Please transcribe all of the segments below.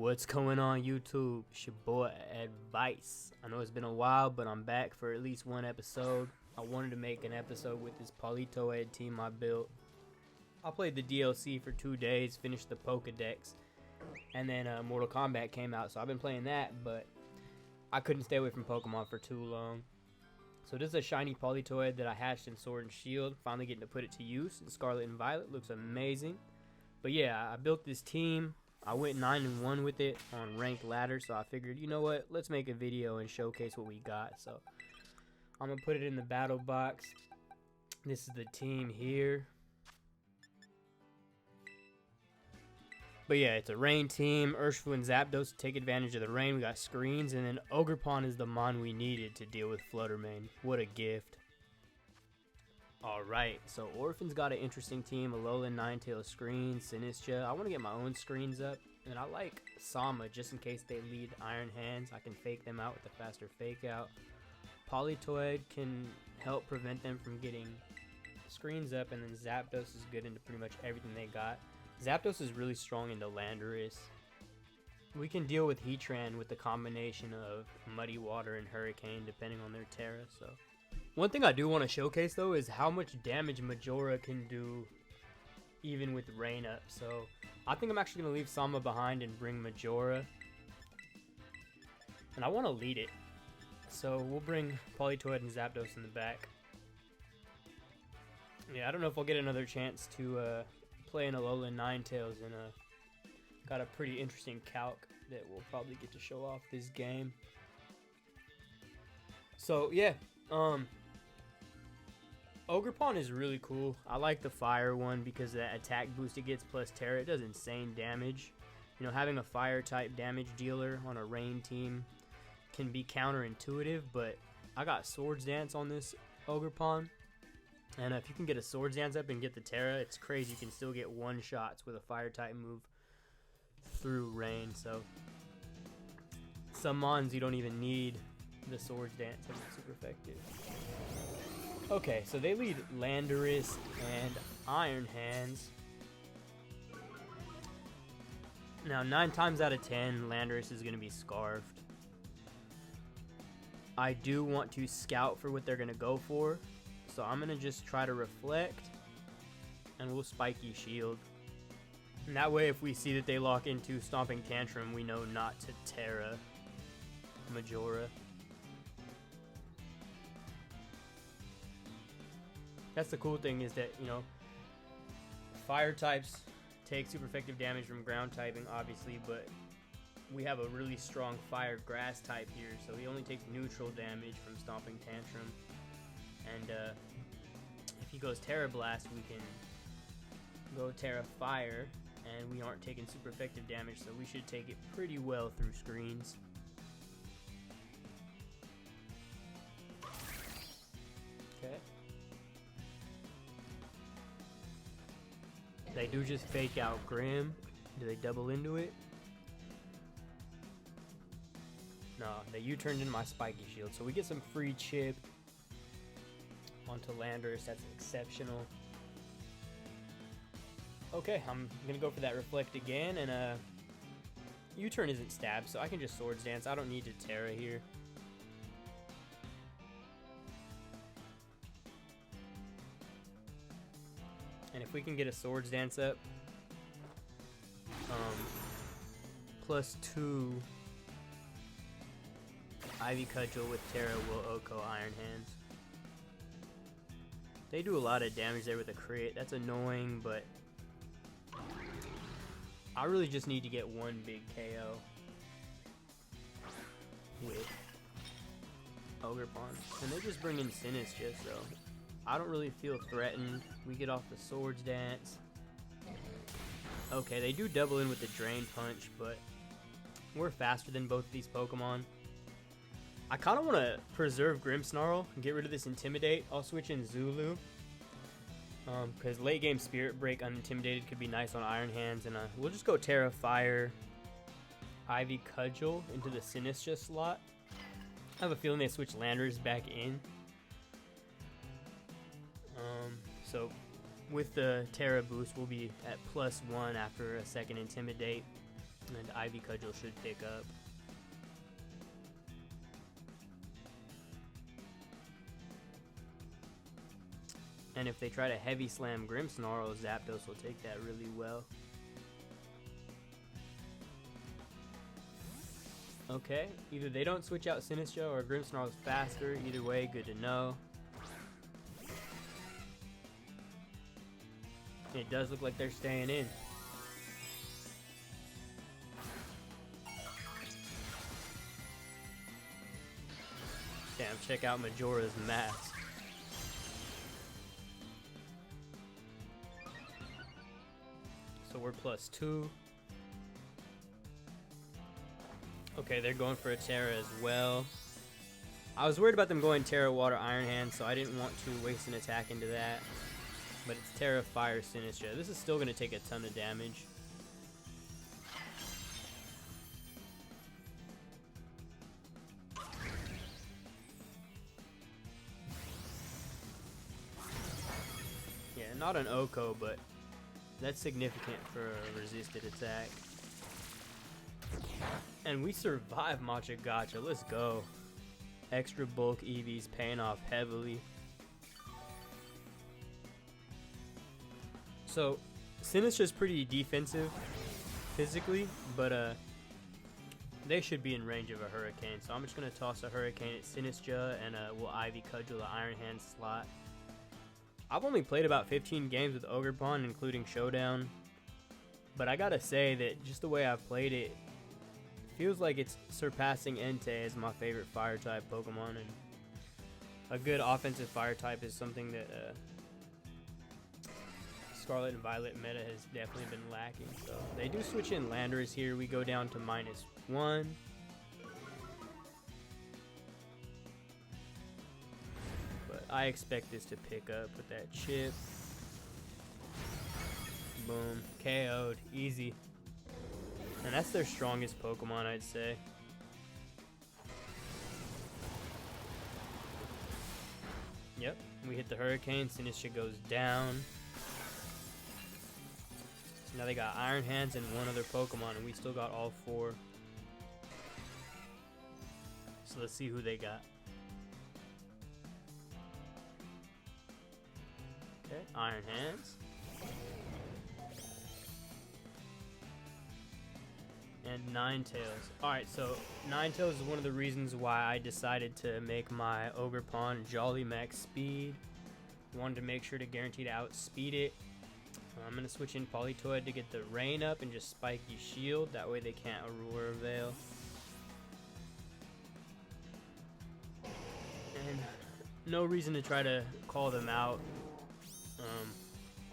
What's going on YouTube? It's your boy Advice. I know it's been a while, but I'm back for at least one episode. I wanted to make an episode with this Politoed team I built. I played the DLC for 2 days, finished the Pokedex, and then Mortal Kombat came out, so I've been playing that, but I couldn't stay away from Pokemon for too long. So this is a shiny Politoed that I hatched in Sword and Shield, finally getting to put it to use in Scarlet and Violet. Looks amazing. But yeah, I built this team. I went 9-1 with it on ranked ladder, so I figured, you know what, let's make a video and showcase what we got. So I'm gonna put it in the battle box. This is the team here. But yeah, it's a rain team. Urshifu and Zapdos take advantage of the rain. We got screens, and then Ogerpon is the mon we needed to deal with Flutter main. What a gift. Alright, so Orphan's got an interesting team. Alolan, Ninetales screens, Sinistcha. I want to get my own screens up, and I like Sama just in case they lead Iron Hands. I can fake them out with a faster fake out. Politoed can help prevent them from getting screens up, and then Zapdos is good into pretty much everything they got. Zapdos is really strong into Landorus. We can deal with Heatran with the combination of Muddy Water and Hurricane depending on their Terra, so... One thing I do want to showcase though is how much damage Majora can do even with rain up. So I think I'm actually going to leave Sama behind and bring Majora. And I want to lead it. So we'll bring Politoed and Zapdos in the back. Yeah, I don't know if I'll get another chance to play an Alolan Ninetales, and got a pretty interesting calc that we'll probably get to show off this game. So yeah. Ogerpon is really cool. I like the fire one because of that attack boost it gets plus Terra. It does insane damage. You know, having a fire type damage dealer on a rain team can be counterintuitive, but I got Swords Dance on this Ogerpon. And if you can get a Swords Dance up and get the Terra, it's crazy. You can still get one-shots with a fire type move through rain. So some mons you don't even need the Swords Dance, and it's super effective. Okay, so they lead Landorus and Iron Hands. Now, 9 times out of 10, Landorus is going to be Scarfed. I do want to scout for what they're going to go for, so I'm going to just try to reflect, and we'll Spiky Shield. And that way, if we see that they lock into Stomping Tantrum, we know not to Terra Majora. That's the cool thing, is that, you know, fire types take super effective damage from ground typing, obviously, but we have a really strong fire grass type here, so he only takes neutral damage from Stomping Tantrum. And if he goes Terra Blast, we can go Terra Fire, and we aren't taking super effective damage, so we should take it pretty well through screens. Okay. They do just fake out Grim. Do they double into it? No, they U-turned in my Spiky Shield. So we get some free chip onto Landorus. That's exceptional. Okay, I'm going to go for that Reflect again. And U-turn isn't stab, so I can just Swords Dance. I don't need to Terra here. And if we can get a Swords Dance up, +2 Ivy Cudgel with Terra will Oko Iron Hands. They do a lot of damage there with a crit. That's annoying, but I really just need to get one big KO with Ogerpon. And they just bring in Sinistcha, so I don't really feel threatened. We get off the Swords Dance. Okay, they do double in with the Drain Punch, but we're faster than both of these Pokemon. I kind of want to preserve Grimmsnarl and get rid of this Intimidate. I'll switch in Zulu, because late game Spirit Break unintimidated could be nice on Iron Hands, and we'll just go Terra Fire, Ivy Cudgel into the Sinistcha slot. I have a feeling they switch Landorus back in. So with the Terra boost, we'll be at +1 after a second Intimidate. And Ivy Cudgel should pick up. And if they try to heavy slam Grimmsnarl, Zapdos will take that really well. Okay, either they don't switch out Sinistcha or Grimmsnarl is faster. Either way, good to know. It does look like they're staying in. Damn, check out Majora's Mask. So we're +2. Okay, they're going for a Terra as well. I was worried about them going Terra, Water, Iron Hand, so I didn't want to waste an attack into that. But it's Terra, Fire, Sinistcha. This is still going to take a ton of damage. Yeah, not an Oko, but that's significant for a resisted attack. And we survive Matcha Gotcha. Let's go. Extra bulk EVs paying off heavily. So, Sinistcha's pretty defensive physically, but they should be in range of a Hurricane. So I'm just going to toss a Hurricane at Sinistcha, and we'll Ivy Cudgel the Iron Hand slot. I've only played about 15 games with Ogerpon, including Showdown. But I gotta say that just the way I've played it, feels like it's surpassing Entei as my favorite fire type Pokemon, and a good offensive fire type is something that Scarlet and Violet meta has definitely been lacking. So they do switch in Landorus here. We go down to -1. But I expect this to pick up with that chip. Boom, KO'd, easy. And that's their strongest Pokemon, I'd say. Yep, we hit the Hurricane, Sinistcha goes down. So now they got Iron Hands and one other Pokemon, and we still got all 4. So let's see who they got. Okay, Iron Hands. And Ninetales. Alright, so Ninetales is one of the reasons why I decided to make my Ogerpon Jolly Max Speed. Wanted to make sure to guarantee to outspeed it. I'm going to switch in Politoed to get the rain up and just Spiky Shield. That way they can't Aurora Veil. And no reason to try to call them out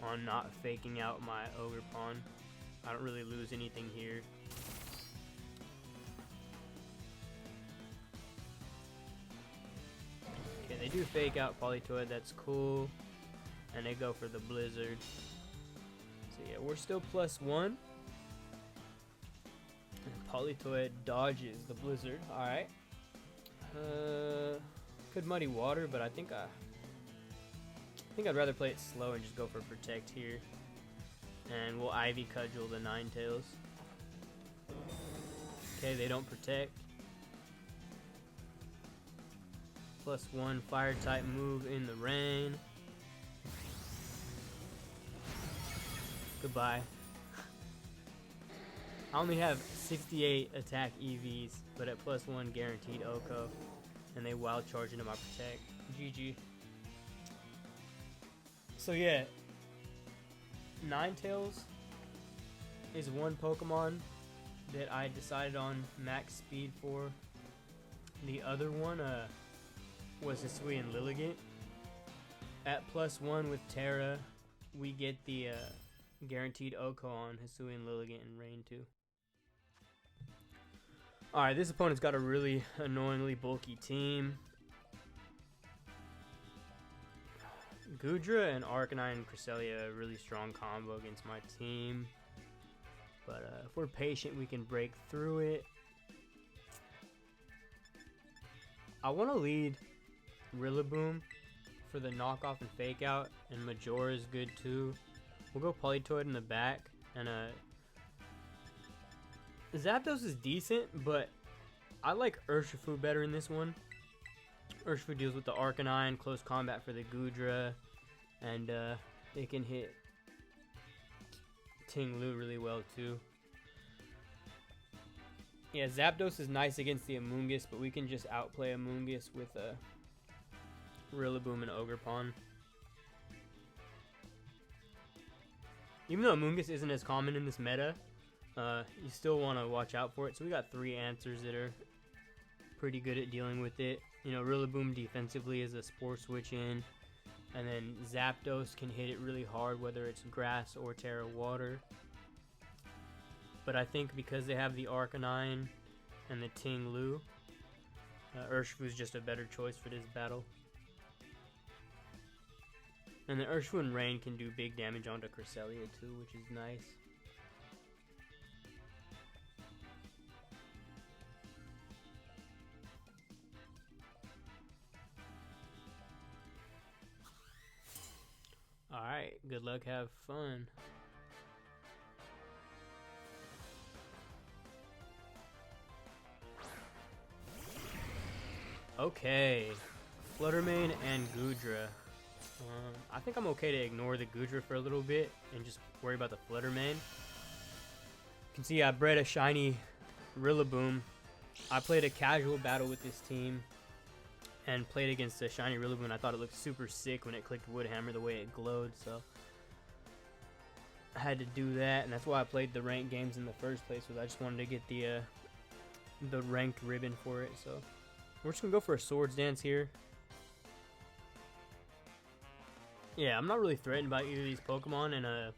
on not faking out my Ogerpon. I don't really lose anything here. Okay, they do fake out Politoed, that's cool. And they go for the Blizzard. So yeah, we're still +1. And Politoed dodges the Blizzard, alright. Could Muddy Water, but I think I'd rather play it slow and just go for Protect here. And we'll Ivy Cudgel the Ninetales. Okay, they don't Protect. +1 fire type move in the rain. Goodbye. I only have 68 attack EVs, but at +1 guaranteed Oko. And they wild charge into my Protect. GG. So yeah, Ninetales is one Pokemon that I decided on max speed for. The other one was Hisuian Lilligant. At +1 with Terra, we get the guaranteed Oko on Hisuian Lilligant and Rain too. Alright, this opponent's got a really annoyingly bulky team. Goodra and Arcanine and Cresselia, a really strong combo against my team. But if we're patient, we can break through it. I want to lead Rillaboom for the knockoff and fake out, and Majora is good too. We'll go Politoed in the back, and Zapdos is decent, but I like Urshifu better in this one. Urshifu deals with the Arcanine, close combat for the Goodra, and it can hit Ting-Lu really well too. Yeah, Zapdos is nice against the Amoonguss, but we can just outplay Amoonguss with a Rillaboom and Ogerpon. Even though Amoonguss isn't as common in this meta, you still want to watch out for it. So we got 3 answers that are pretty good at dealing with it. You know, Rillaboom defensively is a Spore Switch in, and then Zapdos can hit it really hard, whether it's grass or Terra Water. But I think because they have the Arcanine and the Ting-Lu, Urshifu is just a better choice for this battle. And the Urshifu and Rain can do big damage onto Cresselia too, which is nice. Alright, good luck, have fun. Okay, Fluttermane and Goodra. I think I'm okay to ignore the Goodra for a little bit and just worry about the Fluttermane. You can see I bred a shiny Rillaboom. I played a casual battle with this team and played against a shiny Rillaboom. I thought it looked super sick when it clicked Woodhammer, the way it glowed, so I had to do that, and that's why I played the ranked games in the first place, was I just wanted to get the ranked ribbon for it. So we're just gonna go for a Swords Dance here. Yeah, I'm not really threatened by either of these Pokemon, and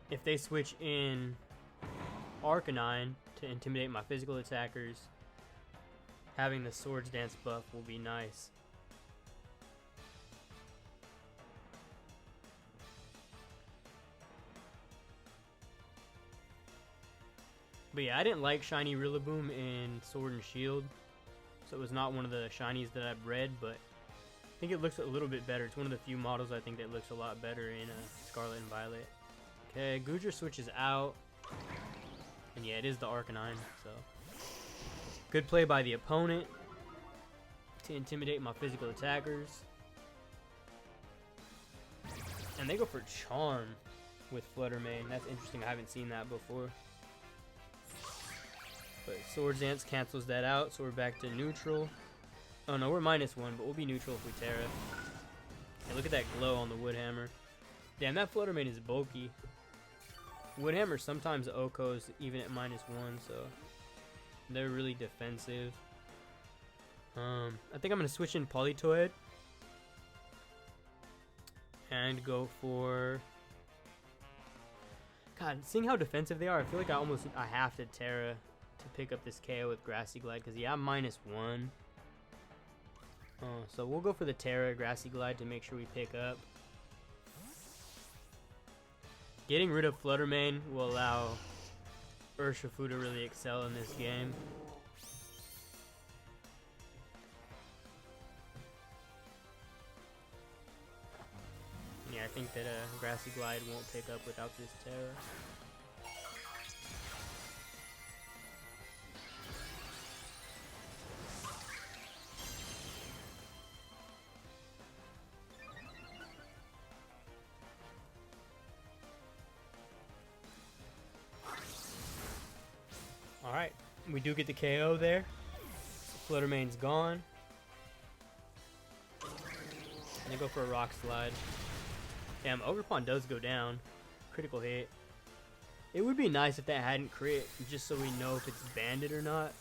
if they switch in Arcanine to intimidate my physical attackers, having the Swords Dance buff will be nice. But yeah, I didn't like shiny Rillaboom in Sword and Shield, so it was not one of the shinies that I bred, but I think it looks a little bit better. It's one of the few models I think that looks a lot better in Scarlet and Violet. Okay, Goodra switches out, and yeah, it is the Arcanine, so good play by the opponent to intimidate my physical attackers. And they go for Charm with Fluttermane. That's interesting, I haven't seen that before. But Swords Dance cancels that out, so we're back to neutral. Oh no, we're -1, but we'll be neutral if we Terra. Hey, look at that glow on the Woodhammer. Damn, that Fluttermane is bulky. Woodhammer sometimes OHKOs even at -1, so they're really defensive. I think I'm going to switch in Politoed and go for... God, seeing how defensive they are, I feel like I have to Terra to pick up this KO with Grassy Glide, because yeah, I'm -1. So we'll go for the Terra Grassy Glide to make sure we pick up. Getting rid of Fluttermane will allow Urshifu to really excel in this game. Yeah, I think that Grassy Glide won't pick up without this Terra. Alright, we do get the KO there. Fluttermane's gone. And they go for a Rock Slide. Damn, Ogerpon does go down. Critical hit. It would be nice if that hadn't crit, just so we know if it's banded or not.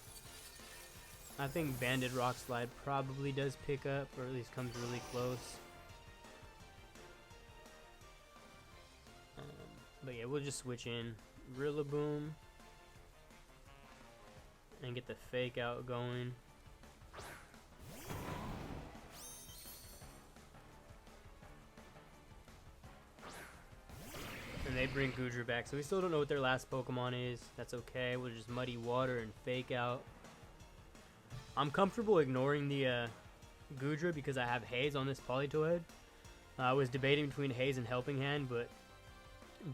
I think banded Rock Slide probably does pick up, or at least comes really close. But yeah, we'll just switch in Rillaboom and get the Fake Out going. And they bring Goodra back, so we still don't know what their last Pokemon is. That's okay, we'll just Muddy Water and Fake Out. I'm comfortable ignoring the Goodra because I have Haze on this Politoed. I was debating between Haze and Helping Hand, but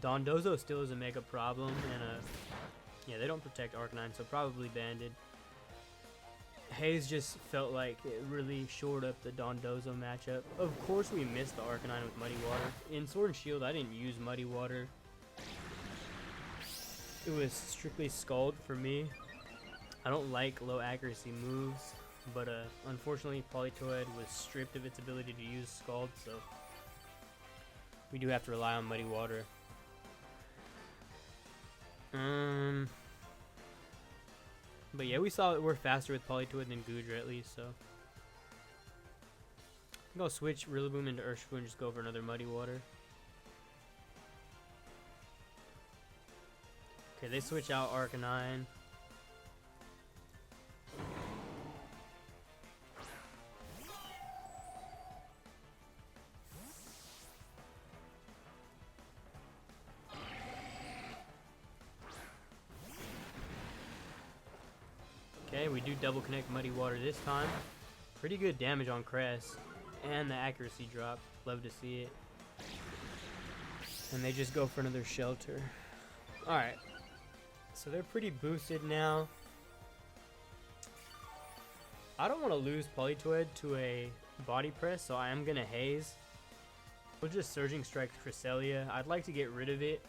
Dondozo still is a mega problem, and Yeah, they don't protect Arcanine, so probably Banded. Haze just felt like it really shored up the Dondozo matchup. Of course we missed the Arcanine with Muddy Water. In Sword and Shield, I didn't use Muddy Water. It was strictly Scald for me. I don't like low accuracy moves, but unfortunately Politoed was stripped of its ability to use Scald, so we do have to rely on Muddy Water. But yeah, we saw we're faster with Politoed than Goodra at least, so I think I'll switch Rillaboom into Urshifu and just go for another Muddy Water. Okay, they switch out Arcanine. Okay, we do double connect Muddy Water this time. Pretty good damage on Cress. And the accuracy drop. Love to see it. And they just go for another Shelter. Alright. So they're pretty boosted now. I don't want to lose Politoed to a Body Press, so I am going to Haze. We'll just Surging Strike Cresselia. I'd like to get rid of it.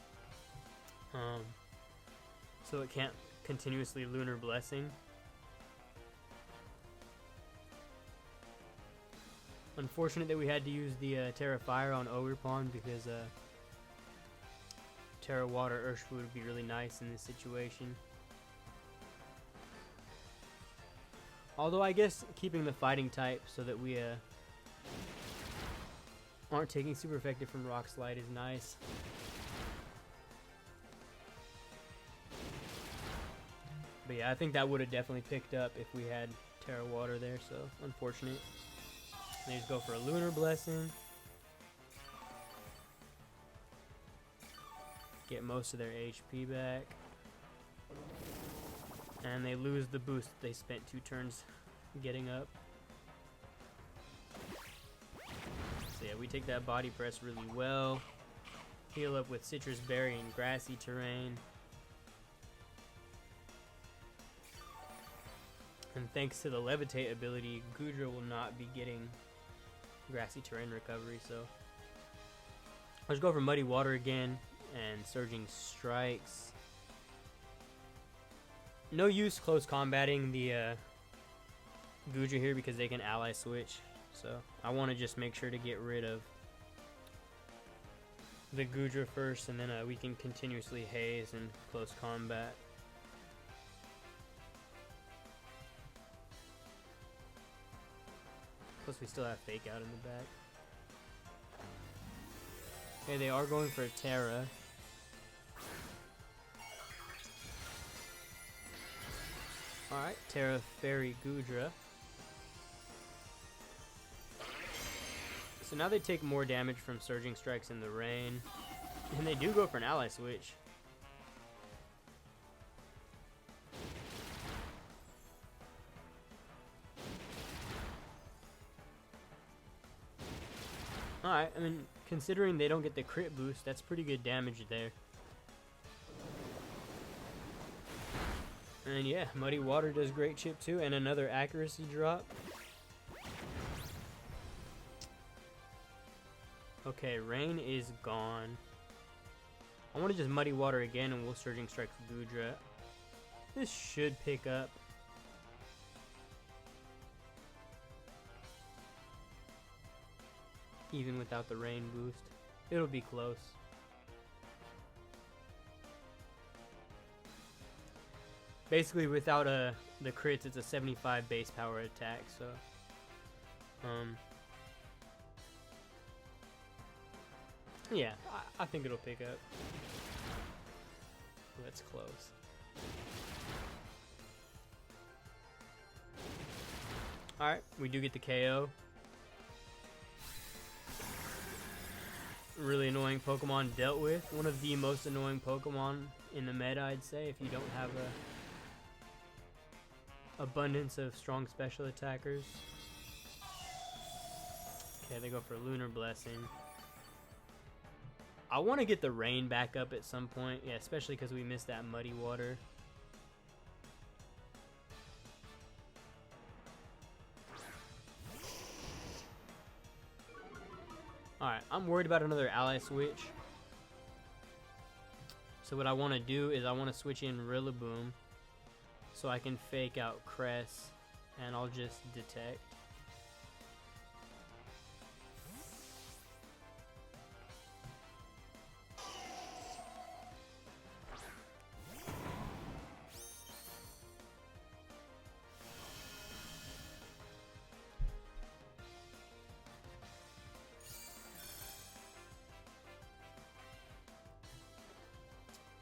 So it can't continuously Lunar Blessing. Unfortunate that we had to use the Terra Fire on Ogerpon because Terra Water Urshifu would be really nice in this situation. Although I guess keeping the fighting type so that we aren't taking super effective from Rock Slide is nice. But yeah, I think that would have definitely picked up if we had Terra Water there, so unfortunate. They just go for a Lunar Blessing. Get most of their HP back. And they lose the boost they spent 2 turns getting up. So yeah, we take that Body Press really well. Heal up with Citrus Berry and Grassy Terrain. And thanks to the Levitate ability, Goodra will not be getting Grassy Terrain recovery, so let's go for Muddy Water again and Surging Strikes. No use close combating the Goodra here because they can ally switch, so I want to just make sure to get rid of the Goodra first, and then we can continuously Haze and close combat. Plus we still have Fake Out in the back. Okay, they are going for a Terra. Alright, Terra Fairy Goodra. So now they take more damage from Surging Strikes in the rain. And they do go for an ally switch. Alright, I mean, considering they don't get the crit boost, that's pretty good damage there. And yeah, Muddy Water does great chip too, and another accuracy drop. Okay, Rain is gone. I want to just Muddy Water again, and we'll Surging Strike Goodra. This should pick up. Even without the rain boost, it'll be close. Basically, without the crits, it's a 75 base power attack. So, yeah, I think it'll pick up. That's close. All right, we do get the KO. Really annoying Pokemon dealt with. One of the most annoying Pokemon in the meta, I'd say, if you don't have a abundance of strong special attackers. Okay, they go for Lunar Blessing. I want to get the rain back up at some point, yeah, especially because we missed that Muddy Water. I'm worried about another ally switch. So what I want to do is I want to switch in Rillaboom so I can fake out Cress, and I'll just detect.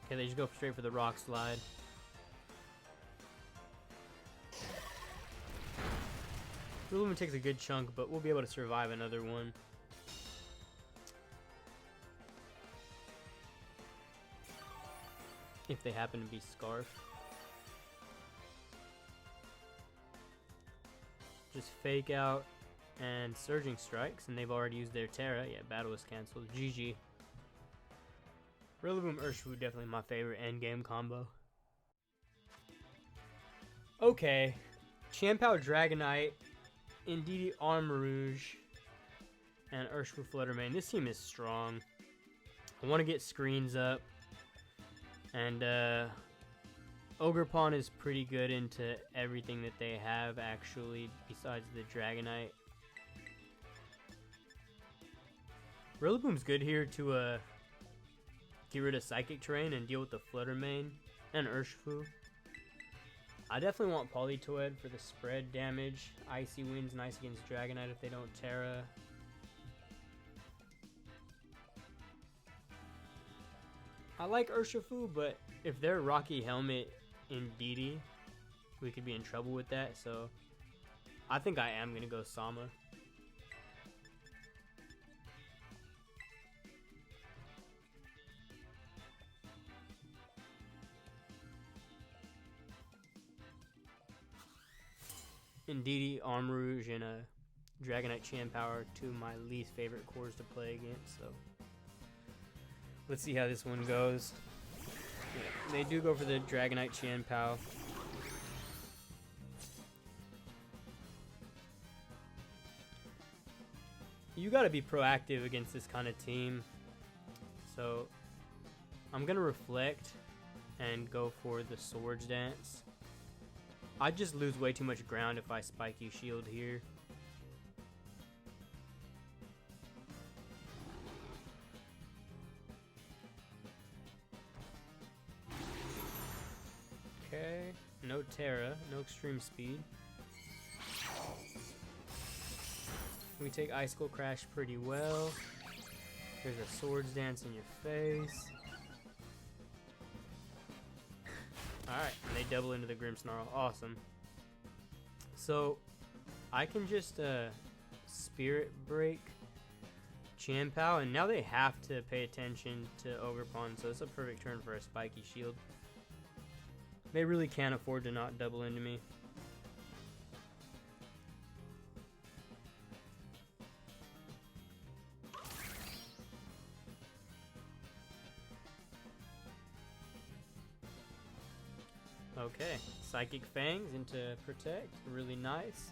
Okay, they just go straight for the Rock Slide. Rillaboom takes a good chunk, but we'll be able to survive another one. If they happen to be Scarf. Just fake out and Surging Strikes, and they've already used their Terra. Yeah, battle was cancelled. GG. Rillaboom Urshifu, definitely my favorite endgame combo. Okay. Chien-Pao Dragonite, Indeedee Armarouge, and Urshifu Flutter main. This team is strong. I want to get screens up. And Ogerpon is pretty good into everything that they have, actually, besides the Dragonite. Rillaboom's good here to get rid of Psychic Terrain and deal with the Flutter main and Urshifu. I definitely want Politoed for the spread damage. Icy Wind's nice against Dragonite if they don't Terra. I like Urshifu, but if they're Rocky Helmet Indeedee, we could be in trouble with that, so I think I am going to go Sama. Indeedee, Armarouge, and Dragonite Chien-Pao are two of my least favorite cores to play against, so let's see how this one goes. Yeah, they do go for the Dragonite Chien-Pao. You gotta be proactive against this kind of team, so I'm gonna reflect and go for the Swords Dance. I'd just lose way too much ground if I Spiky Shield here. Okay, no Terra, no Extreme Speed. We take Icicle Crash pretty well. There's a Swords Dance in your face. Alright, and they double into the Grimmsnarl. Awesome. So, I can just Spirit Break Chien-Pao, and now they have to pay attention to Ogerpon, so it's a perfect turn for a Spiky Shield. They really can't afford to not double into me. Okay, Psychic Fangs into Protect, really nice.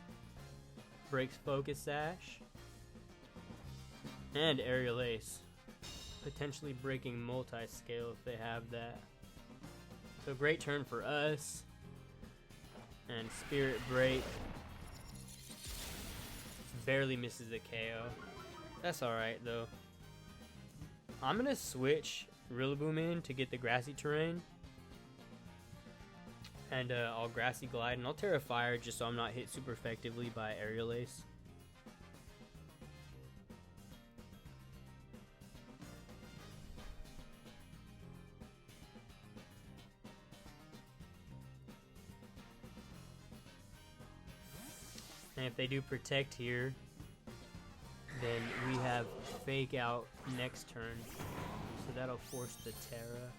Breaks Focus Sash. And Aerial Ace. Potentially breaking Multi-Scale if they have that. So great turn for us. And Spirit Break. Barely misses the KO. That's alright though. I'm going to switch Rillaboom in to get the Grassy Terrain. And I'll Grassy Glide, and I'll Terra Fire just so I'm not hit super effectively by Aerial Ace. And if they do Protect here, then we have Fake Out next turn. So that'll force the Terra.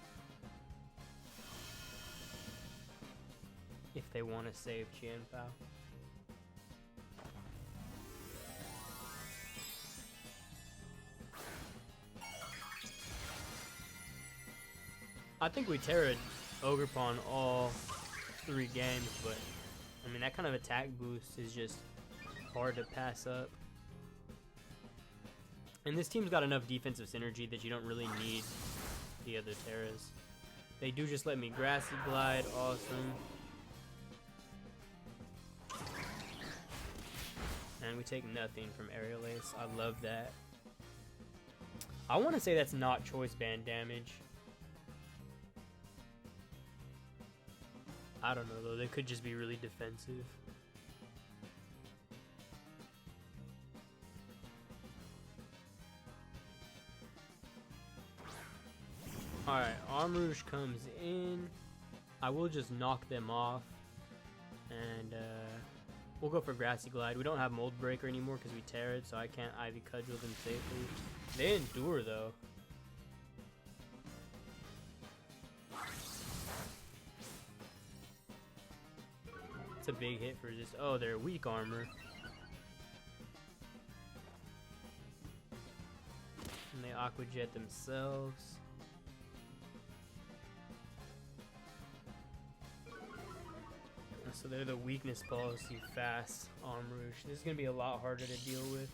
If they want to save Chien-Pao. I think we Terra'd Ogerpon all 3 games, but I mean that kind of attack boost is just hard to pass up. And this team's got enough defensive synergy that you don't really need the other Terras. They do just let me Grassy Glide, awesome. And we take nothing from Aerial Ace, I love that. I want to say that's not choice band damage. I don't know though, they could just be really defensive. Alright, Armarouge comes in. I will just knock them off. And we'll go for Grassy Glide. We don't have Mold Breaker anymore because we tear it, so I can't Ivy Cudgel them safely. They endure though. It's a big hit for this. Oh, they're weak armor. And they Aqua Jet themselves. So they're the weakness policy fast Armarouge. This is going to be a lot harder to deal with.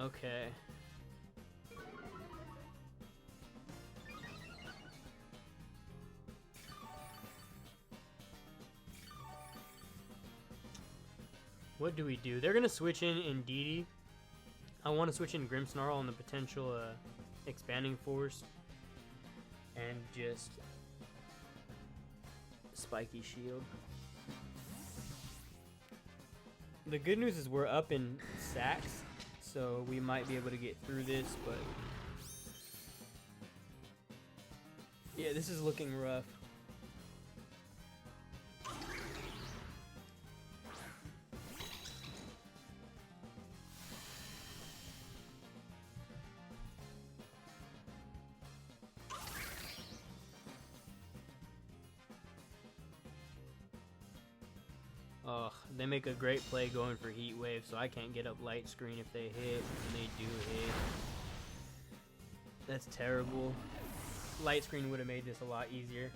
Okay. What do we do? They're going to switch in Indeedee. I want to switch in Grimmsnarl on the potential expanding force and just spiky shield. The good news is we're up in sacks, so we might be able to get through this, but yeah, this is looking rough. Ugh, they make a great play going for Heat Wave, so I can't get up Light Screen if they hit, and they do hit. That's terrible. Light Screen would have made this a lot easier.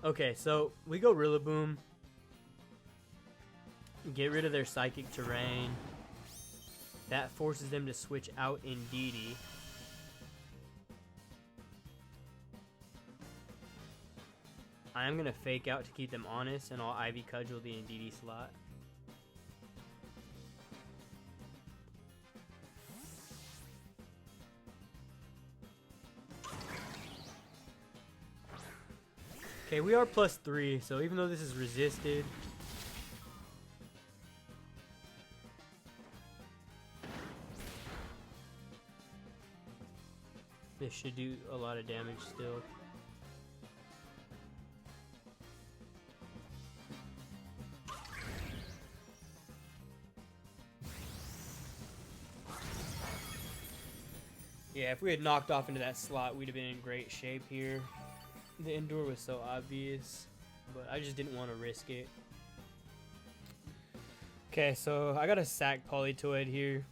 Okay, so we go Rillaboom. Get rid of their Psychic Terrain. That forces them to switch out Indeedee. I'm going to fake out to keep them honest, and I'll Ivy Cudgel the Indeedee slot. Okay, we are +3, so even though this is resisted, this should do a lot of damage still. Yeah, if we had knocked off into that slot, we'd have been in great shape here. The Endure was so obvious, but I just didn't want to risk it. Okay, so I got a sack Politoed here,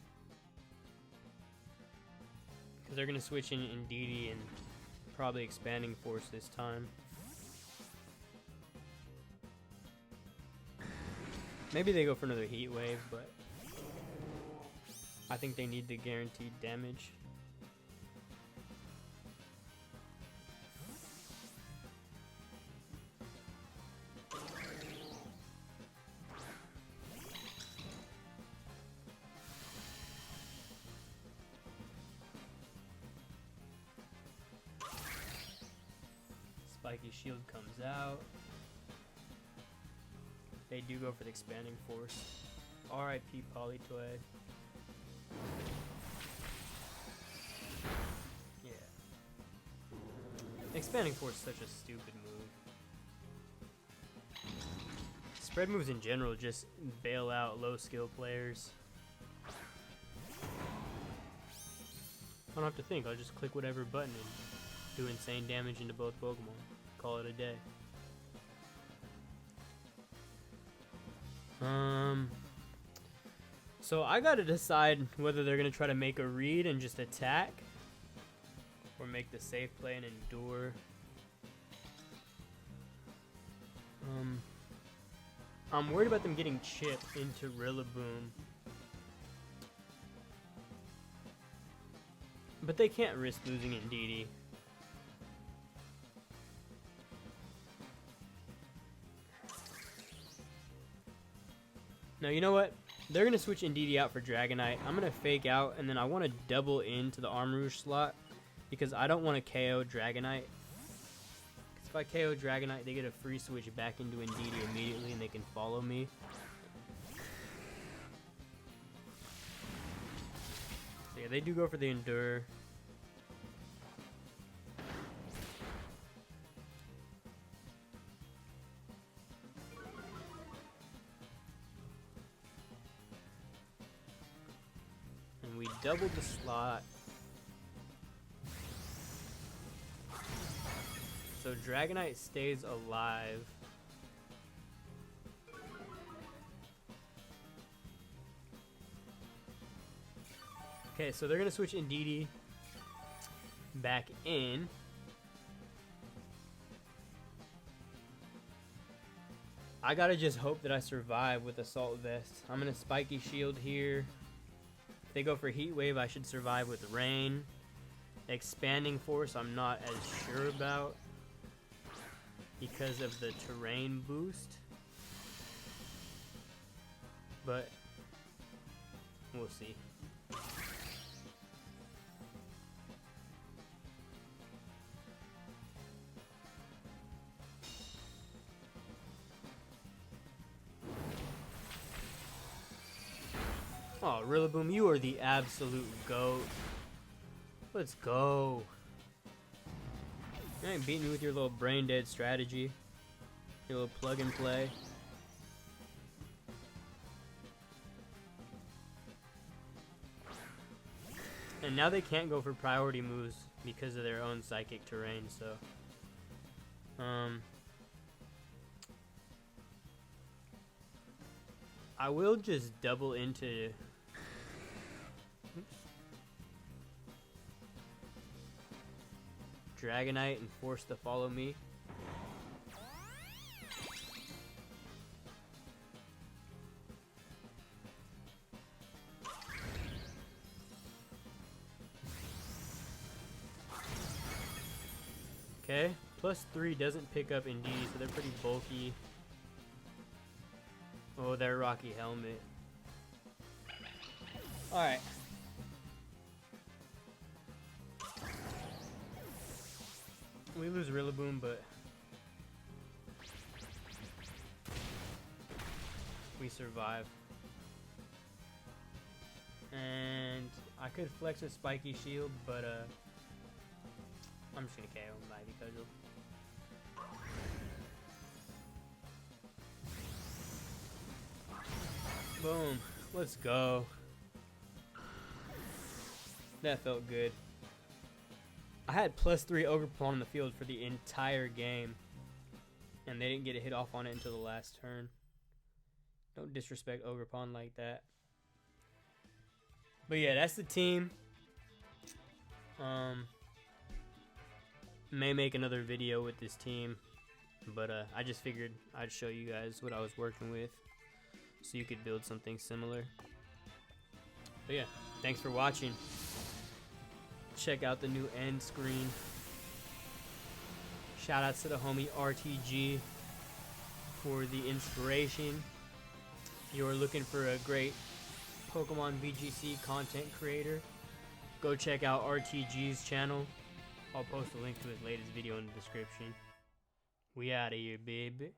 because they're going to switch in Indeedee and probably Expanding Force this time. Maybe they go for another Heat Wave, but I think they need the guaranteed damage. Spiky Shield comes out. They do go for the Expanding Force. RIP Politoed. Yeah. Expanding Force is such a stupid move. Spread moves in general just bail out low skill players. I don't have to think, I'll just click whatever button and do insane damage into both Pokemon. Call it a day. So I gotta decide whether they're gonna try to make a read and just attack, or make the safe play and endure. I'm worried about them getting chipped into Rillaboom. But they can't risk losing Indeedee. No, you know what? They're going to switch Indeedee out for Dragonite. I'm going to fake out, and then I want to double into the Armarouge slot because I don't want to KO Dragonite. If I KO Dragonite, they get a free switch back into Indeedee immediately, and they can follow me. So yeah, they do go for the Endure. And we doubled the slot. So Dragonite stays alive. Okay, so they're gonna switch Indeedee back in. I gotta just hope that I survive with Assault Vest. I'm gonna Spiky Shield here. If they go for Heat Wave, I should survive with Rain. Expanding Force, I'm not as sure about because of the terrain boost, but we'll see. Oh, Rillaboom, you are the absolute GOAT. Let's go. You ain't beating me with your little brain dead strategy. Your little plug and play. And now they can't go for priority moves because of their own psychic terrain, so I will just double into Dragonite and force to follow me. Okay, +3 doesn't pick up Indeedee, so they're pretty bulky. Oh, their Rocky Helmet. Alright. We lose Rillaboom, but we survive. And I could flex a Spiky Shield, but I'm just gonna KO him by because of. Boom. Let's go. That felt good. I had +3 Ogerpon on the field for the entire game, and they didn't get a hit off on it until the last turn. Don't disrespect Ogerpon like that. But yeah, that's the team. May make another video with this team, but I just figured I'd show you guys what I was working with so you could build something similar. But yeah, thanks for watching. Check out the new end screen. Shout outs to the homie RTG for the inspiration. If you're looking for a great Pokemon VGC content creator, go check out RTG's channel. I'll post a link to his latest video in the description. We out of here, baby.